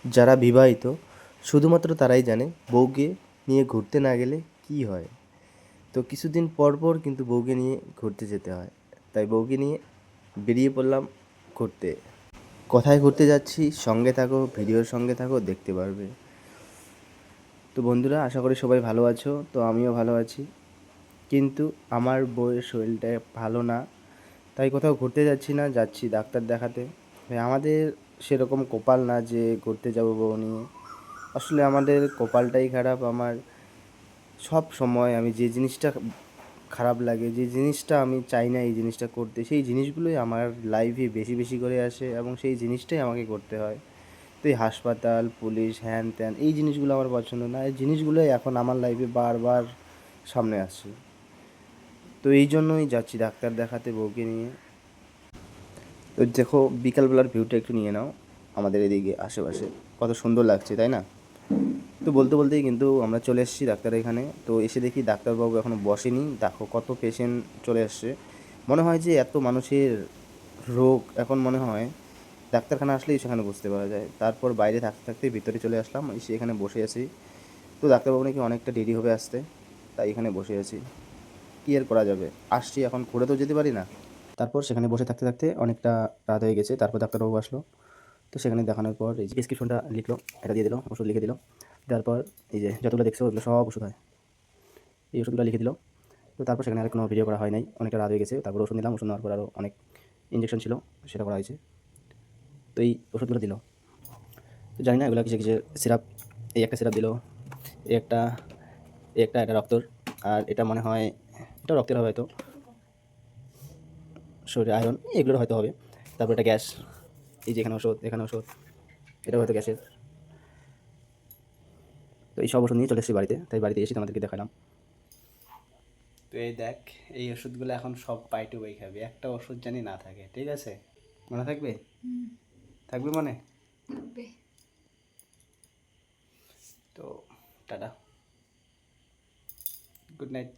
যারা বিবাহিত শুধুমাত্র তারাই জানে বউকে নিয়ে ঘুরতে না গেলে কী হয়। তো কিছুদিন পর পর কিন্তু বউকে নিয়ে ঘুরতে যেতে হয়, তাই বউকে নিয়ে বেরিয়ে পড়লাম ঘুরতে। কোথায় ঘুরতে যাচ্ছি সঙ্গে থাকো, ভিডিওর সঙ্গে থাকো, দেখতে পারবে। তো বন্ধুরা, আশা করি সবাই ভালো আছো। তো আমিও ভালো আছি, কিন্তু আমার বউয়ের শরীরটা ভালো না, তাই কোথাও ঘুরতে যাচ্ছি না, যাচ্ছি ডাক্তার দেখাতে। ভাই, আমাদের সেরকম কপাল না যে ঘুরতে যাব বউ নিয়ে। আসলে আমাদের কপালটাই খারাপ। আমার সব সময় আমি যে জিনিসটা খারাপ লাগে, যে জিনিসটা আমি চাই না এই জিনিসটা করতে, সেই জিনিসগুলোই আমার লাইফে বেশি বেশি করে আসে এবং সেই জিনিসটাই আমাকে করতে হয়। তো এই হাসপাতাল, পুলিশ, হ্যান ত্যান, এই জিনিসগুলো আমার পছন্দ না। এই জিনিসগুলোই এখন আমার লাইফে বারবার সামনে আসছে। তো এই জন্যই যাচ্ছি ডাক্তার দেখাতে বউকে নিয়ে। তো দেখো, বিকালবেলার ভিউটা একটু নিয়ে নাও। আমাদের এদিকে আশেপাশে কত সুন্দর লাগছে, তাই না? তো বলতে বলতেই কিন্তু আমরা চলে এসেছি ডাক্তার এখানে। তো এসে দেখি ডাক্তারবাবু এখনও বসেনি। দেখো কত পেশেন্ট চলে এসছে। মনে হয় যে এত মানুষের রোগ, এখন মনে হয় ডাক্তারখানা আসলেই সেখানে বুঝতে পারা যায়। তারপর বাইরে থাকতে থাকতে ভিতরে চলে আসলাম, এসে এখানে বসে আছি। তো ডাক্তারবাবু নাকি অনেকটা দেরি হবে আসতে, তাই এখানে বসে আছি। কী আর করা যাবে, আসছি এখন, ঘুরে তো যেতে পারি না। তারপর সেখানে বসে থাকতে থাকতে অনেকটা রাত হয়ে গেছে। তারপর ডাক্তারবাবু আসলো। তো সেখানে দেখানোর পর এই যে প্রেসক্রিপশনটা লিখলো, এটা দিয়ে দিল, ওষুধ লিখে দিল। তারপর এই যে যতগুলো দেখছো ওগুলো সব ওষুধ হয়, এই ওষুধগুলো লিখে দিল। তো তারপর সেখানে আর কোনো ভিডিও করা হয় নাই, অনেকটা রাত হয়ে গেছে। তারপর ওষুধ নিলাম, ওষুধ নেওয়ার পর আরও অনেক ইঞ্জেকশন ছিল, সেটা করা হয়েছে। তো এই ওষুধগুলো দিল। তো জানি না এগুলো কিসে কিসের সিরাপ। এই একটা সিরাপ দিল, এই একটা, এটা রক্তর, আর এটা মনে হয় এটা রক্তের হবে হয়তো, শরীরে আয়রন এগুলোর হয়তো হবে। তারপর এটা গ্যাস, এই যে এখানে ওষুধ, এখানে ওষুধ, এটা হয়তো গ্যাসের। তো এই সব ওষুধ নিয়ে চলে এসেছি বাড়িতে, তাই বাড়িতে এসে তোমাদেরকে দেখালাম। তো এই দেখ, এই ওষুধগুলো এখন সব পাইটু বাই খাবি, একটা ওষুধ জানি না থাকে, ঠিক আছে? মনে থাকবে? থাকবে মনে? থাকবে। তো টাটা, গুড নাইট।